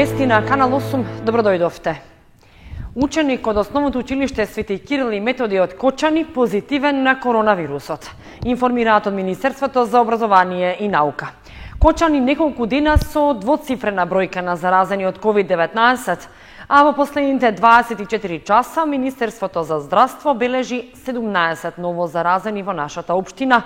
Вести на Канал 8, добродојдовте. Ученик од Основното училиште Свети Кирил и Методи од Кочани позитивен на коронавирусот, информираат од Министерството за образование и наука. Кочани неколку дена со двоцифрена бројка на заразени од COVID-19, а во последните 24 часа Министерството за здравство бележи 17 ново заразени во нашата општина,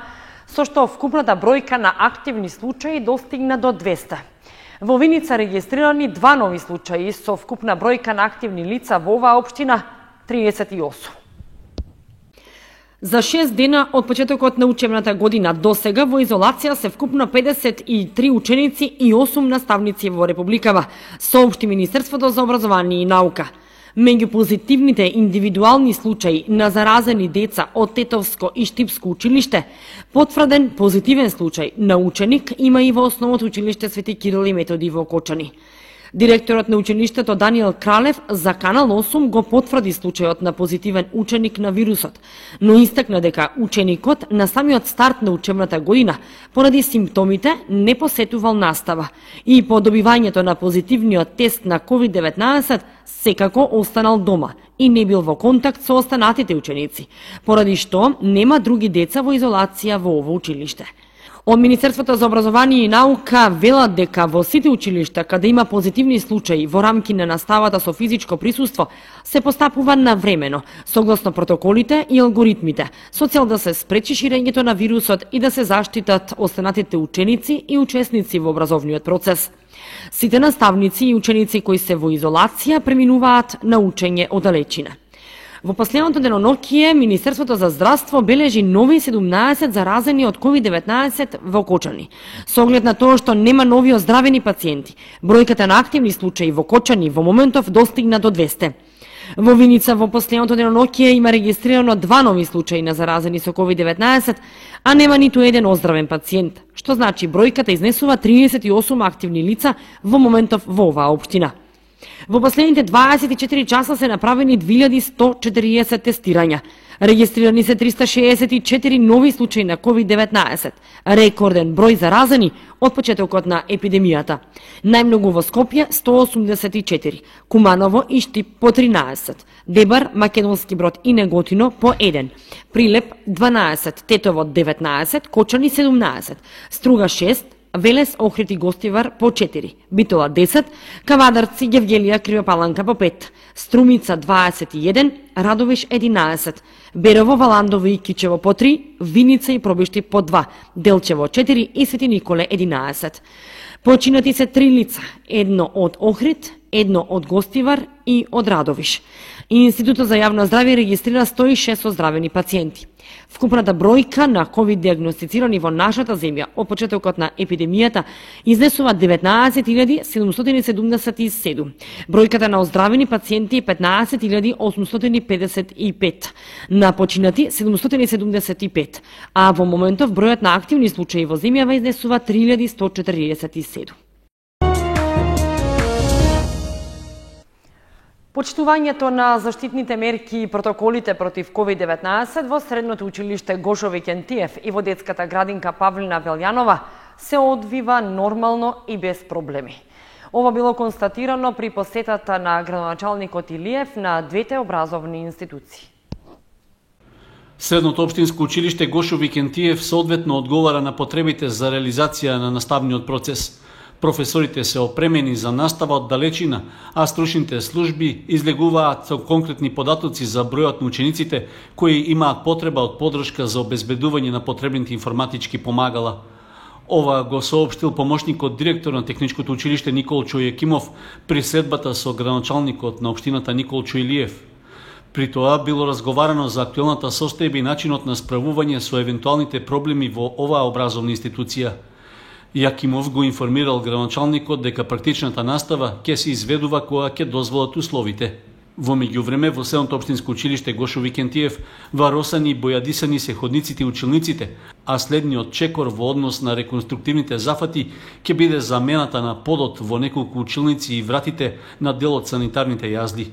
со што вкупната бројка на активни случаи достигна до 200. Во Виница регистрирани 2 нови случаи со вкупна бројка на активни лица во оваа општина 38. За 6 дена од почетокот на учебната година до сега во изолација се вкупно 53 ученици и 8 наставници во Републикава, соопшти Министерството за образование и наука. Меѓу позитивните индивидуални случаи на заразени деца од Тетовско и Штипско училиште, потврден позитивен случај на ученик има и во Основното училиште Свети Кирил и Методи во Кочани. Директорот на училиштето Даниел Кралев за Канал 8 го потврди случајот на позитивен ученик на вирусот, но истакна дека ученикот на самиот старт на учебната година поради симптомите не посетувал настава и по добивањето на позитивниот тест на COVID-19 секако останал дома и не бил во контакт со останатите ученици, поради што нема други деца во изолација во ово училиште. Од Министерството за образование и наука велат дека во сите училишта каде има позитивни случаи во рамки на наставата со физичко присуство се постапува навремено, согласно протоколите и алгоритмите, со цел да се спречи ширењето на вирусот и да се заштитат останатите ученици и учесници во образовниот процес. Сите наставници и ученици кои се во изолација преминуваат на учење оддалечина. Во последното деноноќие, Министерството за здравство бележи нови 17 заразени од COVID-19 во Кочани. Со оглед на тоа што нема нови оздравени пациенти, бројката на активни случаи во Кочани во моментов достигна до 200. Во Виница во последното деноноќие има регистрирано 2 нови случаи на заразени со COVID-19, а нема ниту еден оздравен пациент, што значи бројката изнесува 38 активни лица во моментов во оваа општина. Во последните 24 часа се направени 2140 тестирања. Регистрирани се 364 нови случаи на COVID-19, рекорден број заразени од почетокот на епидемијата. Најмногу во Скопје 184, Куманово и Штип по 13, Дебар, Македонски Брод и Неготино по 1, Прилеп 12, Тетово 19, Кочани 17, Струга 6, Велес, Охрид и Гостивар по 4, Битола 10, Кавадарци, Гевгелија, Кривопаланка по 5, Струмица 21, Радовиш 11, Берово, Валандово и Кичево по 3, Виница и Пробишти по 2, Делчево 4 и Свети Николе 11. Починати се 3 лица, едно од Охрид, едно од Гостивар и од Радовиш. Институтот за јавно здравје регистрира 106 оздравени пациенти. Вкупната бројка на COVID диагностицирани во нашата земја од почетокот на епидемијата изнесува 19.777. Бројката на оздравени пациенти е 15.855. На починати 775, а во моментов бројот на активни случаи во земјава изнесува 3147. Почитувањето на заштитните мерки и протоколите против COVID-19 во Средното училиште Гошо Викентиев и во детската градинка Павлина Велјанова се одвива нормално и без проблеми. Ова било констатирано при посетата на градоначалникот Илиев на двете образовни институции. Средното општинско училиште Гошо Викентиев соодветно одговара на потребите за реализација на наставниот процес. Професорите се опремени за настава од далечина, а стручните служби излегуваат со конкретни податоци за бројот на учениците кои имаат потреба од поддршка за обезбедување на потребните информатички помагала. Ова го соопштил помошникот директор на Техничкото училиште Николчо Јекимов при средбата со градоначалникот на општината Николчо Илиев. При тоа било разговарано за актуелната состојба и начинот на справување со евентуалните проблеми во оваа образовна институција. Јакимов го информирал градоначалникот дека практичната настава ќе се изведува кога ќе дозволат условите. Во меѓувреме во Средното општинско училиште Гошо Викентиев варосани и бојадисани се ходниците и училниците, а следниот чекор во однос на реконструктивните зафати ќе биде замената на подот во неколку училници и вратите на дел од санитарните јазди.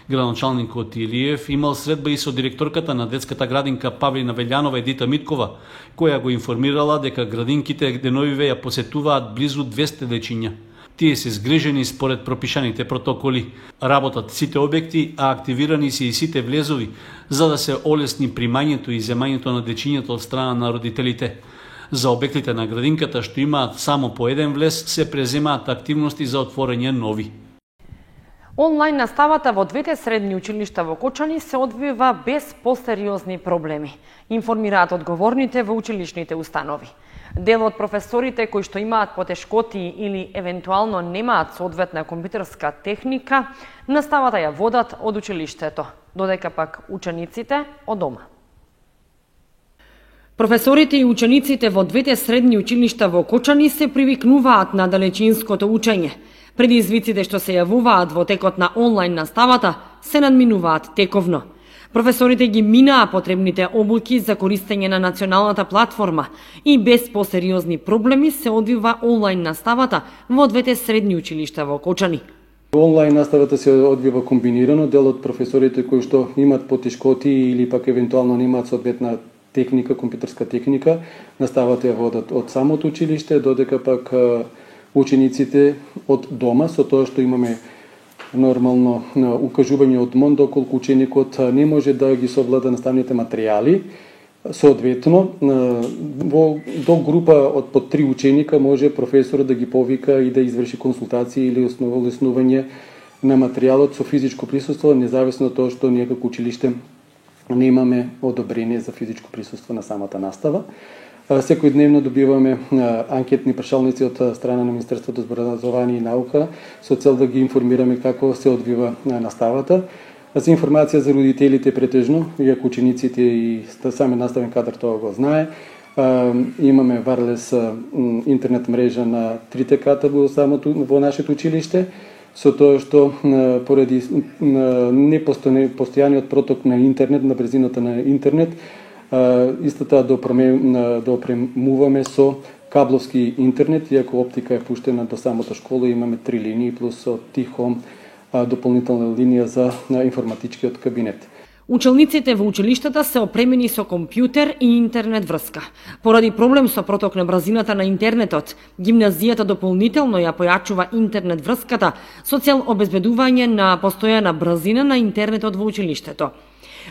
Градоначалникот Илиев имал средба и со директорката на детската градинка Павлина Велјанова Едита Миткова, која го информирала дека градинките деновиве ја посетуваат близу 200 дечиња. Тие се згрижени според пропишаните протоколи. Работат сите објекти, а активирани се и сите влезови, за да се олесни примањето и земањето на дечињата од страна на родителите. За обектите на градинката што имаат само по еден влез, се преземаат активности за отворење нови. Онлайн наставата во двете средни училишта во Кочани се одвива без посериозни проблеми, информираат одговорните во училишните установи. Дел од професорите кои што имаат потешкоти или евентуално немаат соодветна компјутерска техника, наставата ја водат од училиштето, додека пак учениците од дома. Професорите и учениците во двете средни училишта во Кочани се привикнуваат на далечинското учење. Предизвиците што се јавуваат во текот на онлайн наставата се надминуваат тековно. Професорите ги минаа потребните обуки за користење на националната платформа и без посериозни проблеми се одвива онлайн наставата во двете средни училишта во Кочани. Онлайн наставата се одвива комбинирано, дел од професорите кои што имаат потешкоти или пак евентуално немаат соодветна техника, компјутерска техника, наставата ја водат од самото училиште, додека пак учениците од дома, со тоа што имаме нормално укажување од МОН, доколку ученикот не може да ги совлада наставните материјали, соодветно до група од по 3 ученика може професорот да ги повика и да изврши консултации или олеснување на материјалот со физичко присуство, независно од тоа што ние како училиште немаме одобрение за физичко присуство на самата настава. Секојдневно добиваме анкетни прашалници од страна на Министерството за образование и наука со цел да ги информираме како се одвива наставата. За информација за родителите претежно, иако учениците и сами наставен кадар тоа го знае, имаме варлес интернет мрежа на 3 ката во нашето училиште, со тоа што поради непостојаниот проток на интернет, на брзината на интернет, исто таа да опремуваме со кабловски интернет, иако оптика е пуштена до самото школа, имаме 3 линии плюс од Тихом дополнителна линија за информатичкиот кабинет. Учениците во училиштата се опремени со компјутер и интернет врска. Поради проблем со проток на брзината на интернетот, гимназијата дополнително ја појачува интернет врската со цел обезбедување на постојана брзина на интернетот во училиштето.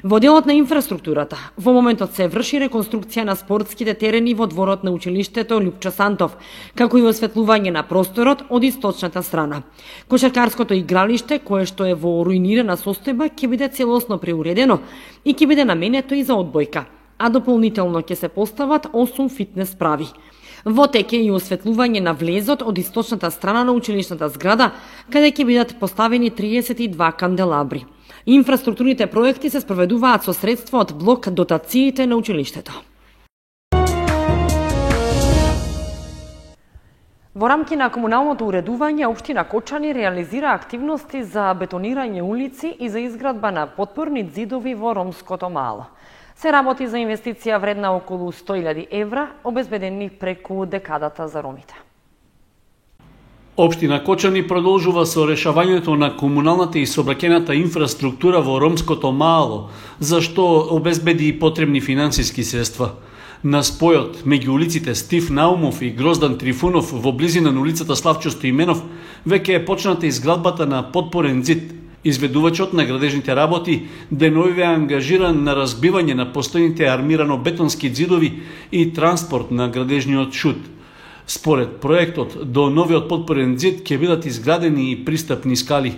Во делот на инфраструктурата, во моментот се врши реконструкција на спортските терени во дворот на училиштето Лјупчо Сантов, како и осветлување на просторот од источната страна. Кошаркарското игралиште, кое што е во руинирана состојба, ќе биде целосно преуредено и ќе биде наменето и за одбојка, а дополнително ќе се постават 8 фитнес прави. Во тек е и осветлување на влезот од источната страна на училишната зграда, каде ќе бидат поставени 32 канделабри. Инфраструктурните проекти се спроведуваат со средства од блок дотациите на училиштето. Во рамки на комуналното уредување, општина Кочани реализира активности за бетонирање улици и за изградба на потпорни ѕидови во ромското мало. Се работи за инвестиција вредна околу 100.000 евра, обезбедени преку декадата за ромите. Општина Кочани продолжува со решавањето на комуналната и сообраќајната инфраструктура во ромското мало, за што обезбеди и потребни финансиски средства. На спојот меѓу улиците Стив Наумов и Гроздан Трифунов во близина на улицата Славчо Стоименов веќе е почната изградбата на потпорен ѕид. Изведувачот на градежните работи денови е ангажиран на разбивање на постојните армирано-бетонски ѕидови и транспорт на градежниот шут. Според проектот, до новиот потпорен ѕид ќе бидат изградени и пристапни скали.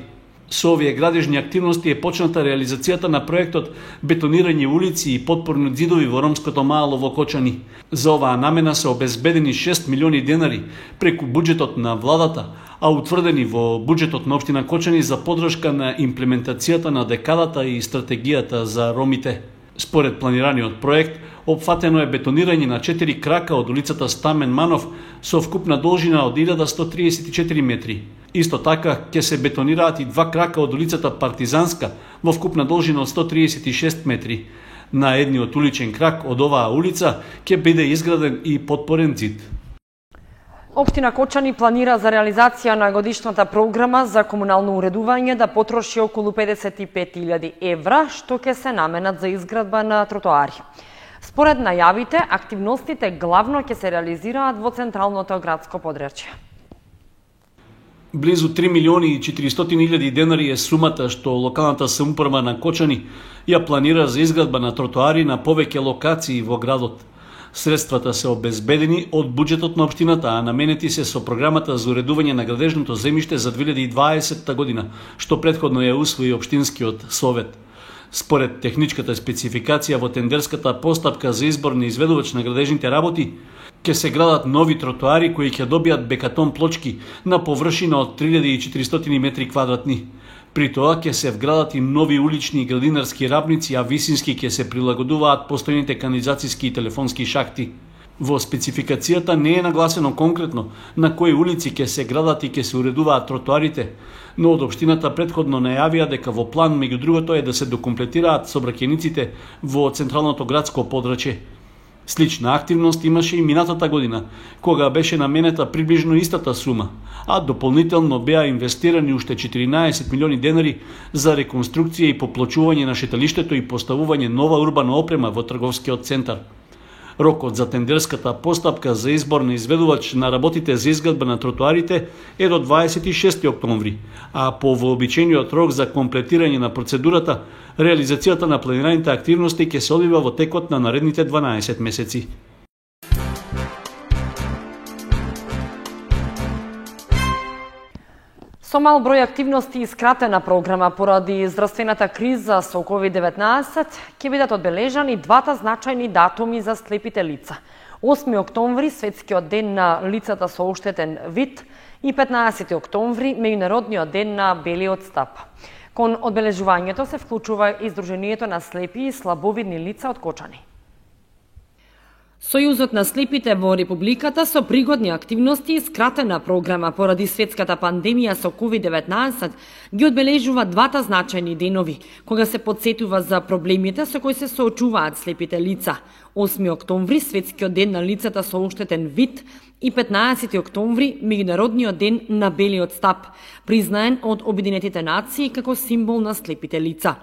Со овие градежни активности е почната реализацијата на проектот бетонирање улици и потпорни ѕидови во ромското мало во Кочани. За оваа намена се обезбедени 6 милиони денари преку буџетот на владата, а утврдени во буџетот на општина Кочани за поддршка на имплементацијата на декадата и стратегијата за ромите. Според планираниот проект, опфатено е бетонирање на 4 крака од улицата Стамен Манов со вкупна должина од 1134 метри. Исто така ќе се бетонираат и 2 крака од улицата Партизанска во вкупна должина од 136 метри. На едниот уличен крак од оваа улица ќе биде изграден и потпорен ѕид. Општина Кочани планира за реализација на годишната програма за комунално уредување да потроши околу 55.000 евра, што ќе се наменат за изградба на тротоари. Според најавите, активностите главно ќе се реализираат во централното градско подречје. Близу 3 милиони и 400 илјади денари е сумата што локалната самоуправа на Кочани ја планира за изградба на тротоари на повеќе локации во градот. Средствата се обезбедени од буџетот на општината, а наменети се со програмата за уредување на градежното земјиште за 2020 година, што претходно ја усвои општинскиот совет. Според техничката спецификација во тендерската постапка за избор на изведувач на градежните работи, ќе се градат нови тротоари кои ќе добијат бекатон плочки на површина од 3400 метри квадратни. При тоа ќе се вградат и нови улични и градинарски рабници, а висински ќе се прилагодуваат постојните канализацијски и телефонски шахти. Во спецификацијата не е нагласено конкретно на кои улици ќе се градат и ќе се уредуваат тротоарите, но од општината претходно најавија дека во план меѓу другото е да се докомплетираат сообраќајниците во централното градско подрачје. Слична активност имаше и минатата година, кога беше наменета приближно истата сума, а дополнително беа инвестирани уште 14 милиони денари за реконструкција и поплочување на шеталиштето и поставување нова урбана опрема во трговскиот центар. Рокот за тендерската постапка за избор на изведувач на работите за изградба на тротоарите е до 26 октомври, а по вообичаениот рок за комплетирање на процедурата, реализацијата на планираните активности ќе се одвива во текот на наредните 12 месеци. Со мал број активности и скратена програма поради здравствената криза со COVID-19 ќе бидат одбележани двата значајни датуми за слепите лица. 8 октомври, светскиот ден на лицата со оштетен вид, и 15 октомври, меѓународниот ден на белиот стап. Кон одбележувањето се вклучува и Сдруженијето на слепи и слабовидни лица од Кочани. Сојузот на слепите во Републиката со пригодни активности и скратена програма поради светската пандемија со COVID-19 ги одбележува двата значајни денови, кога се подсетува за проблемите со кои се соочуваат слепите лица. 8 октомври, светскиот ден на лицата со оштетен вид, и 15 октомври, меѓународниот ден на белиот стап, признаен од Обединетите нации како символ на слепите лица.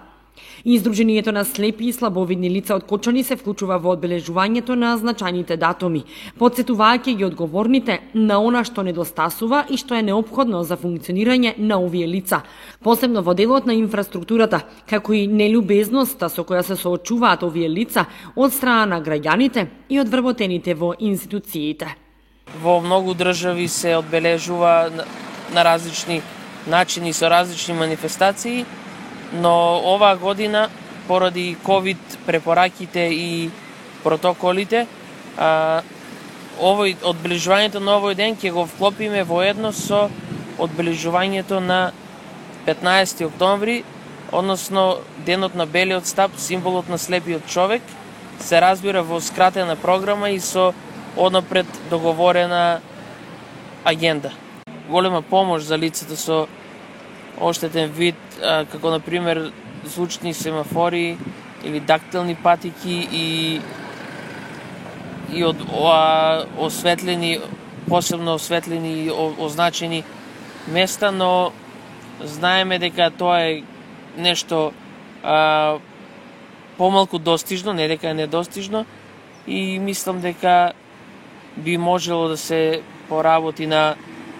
И Сдруженијето на слепи и слабовидни лица од Кочани се вклучува во одбележувањето на значајните датуми, подсетувајќи ги одговорните на она што недостасува и што е неопходно за функционирање на овие лица, посебно во делот на инфраструктурата, како и нелюбезноста со која се соочуваат овие лица од страна на граѓаните и од вработените во институциите. Во многу држави се одбележува на различни начини со различни манифестации, но оваа година, поради COVID препораките и протоколите, одбележувањето на овој ден ќе го вклопиме воедно со одбележувањето на 15 октомври, односно денот на белиот стап, символот на слепиот човек, се разбира во скратена програма и со однапред договорена агенда. Голема помош за лицата со оштетен вид, како на пример звучни семафори или дактилни патики и осветлени, посебно осветлени и означени места, но знаеме дека тоа е нешто помалку достижно, не дека е недостижно, и мислам дека би можело да се поработи на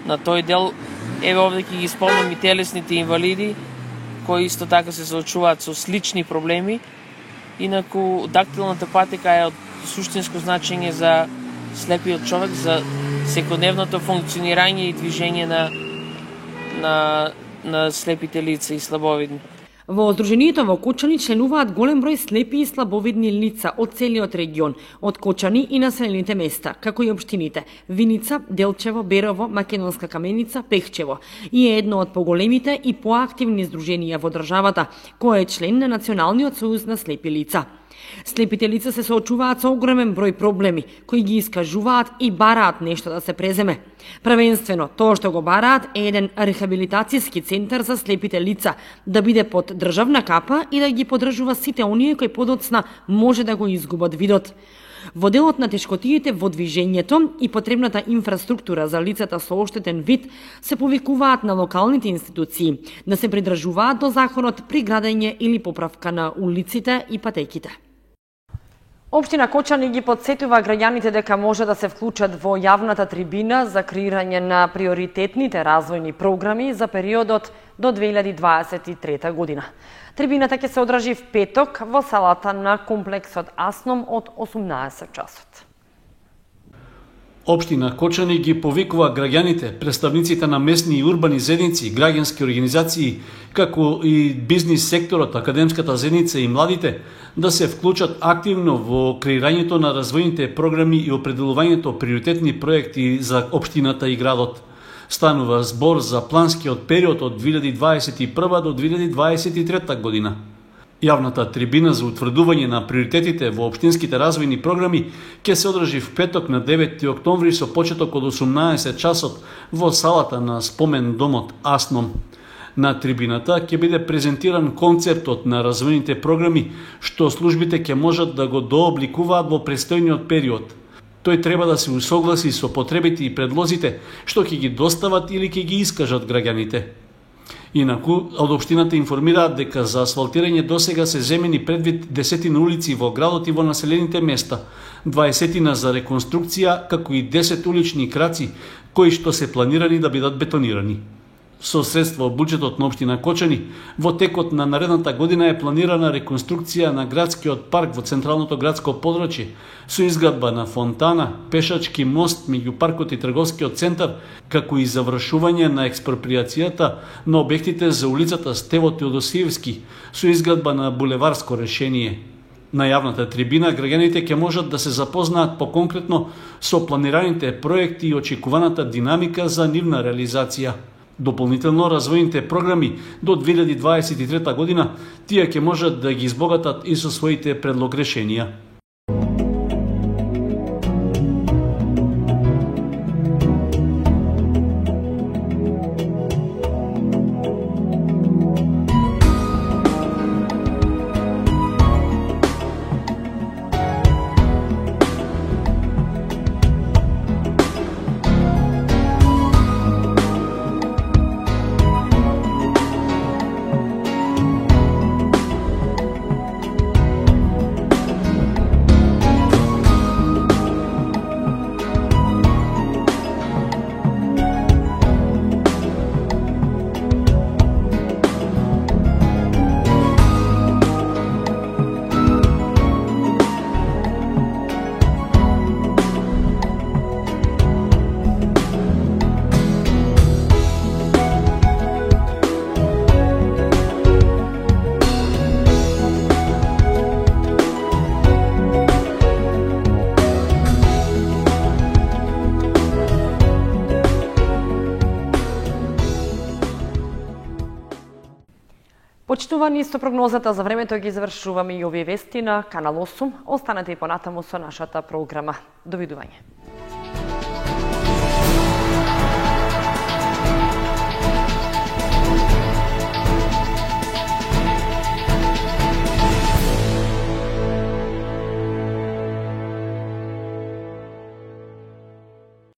тој дел. Еве овде ќе ги спомнам и телесните инвалиди, кои исто така се соочуваат со слични проблеми. Инаку дактилната патика е од суштинско значење за слепиот човек, за секојдневното функционирање и движење на слепите лица и слабовидни. Во Сдруженијето во Кочани членуваат голем број слепи и слабовидни лица од целиот регион, од Кочани и населените места, како и општините Виница, Делчево, Берово, Македонска Каменица, Пехчево, и е едно од поголемите и поактивни здруженија во државата, кој е член на Националниот сојуз на слепи лица. Слепите лица се соочуваат со огромен број проблеми, кои ги искажуваат и бараат нешто да се преземе. Првенствено, тоа што го бараат е еден рехабилитацијски центар за слепите лица, да биде под државна капа и да ги поддржува сите оние кои подоцна може да го изгубат видот. Во делот на тешкотиите во движењето и потребната инфраструктура за лицата со оштетен вид се повикуваат на локалните институции да се придржуваат до законот при градење или поправка на улиците и патеките. Општина Кочани ги подсетува граѓаните дека може да се вклучат во јавната трибина за креирање на приоритетните развојни програми за периодот до 2023 година. Трибината ќе се одржи в петок во салата на комплексот Асном од 18 часот. Општина Кочани ги повикува граѓаните, представниците на местни и урбани заедници, граѓански организации, како и бизнис секторот, академската заедница и младите да се вклучат активно во креирањето на развојните програми и определувањето приоритетни проекти за општината и градот. Станува збор за планскиот период од 2021 до 2023 година. Јавната трибина за утврдување на приоритетите во општинските развојни програми ќе се одржи в петок на 9 октомври со почеток од 18 часот во салата на спомен домот Асном. На трибината ќе биде презентиран концептот на развојните програми што службите ќе можат да го дообликуваат во престојниот период. Тој треба да се усогласи со потребите и предлозите што ќе ги достават или ќе ги искажат граѓаните. Инаку, од општината информираат дека за асфалтирање досега се земени предвид 10 улици во градот и во населените места, 20 за реконструкција, како и 10 улични краци, кои што се планирани да бидат бетонирани. Со средства од буџетот на општина Кочани, во текот на наредната година е планирана реконструкција на градскиот парк во централното градско подрачје, со изградба на фонтана, пешачки мост меѓу паркот и трговскиот центар, како и завршување на експроприацијата на објектите за улицата Стево Теодосиевски, со изградба на булеварско решение. На јавната трибина граѓаните ќе можат да се запознаат поконкретно со планираните проекти и очекуваната динамика за нивна реализација. Дополнително, развојните програми до 2023 година тие ќе можат да ги избогатат и со своите предлог решенија. Почитувани, со прогнозата за времето ги завршуваме и овие вести на Канал 8. Останете и понатаму со нашата програма. Довидување.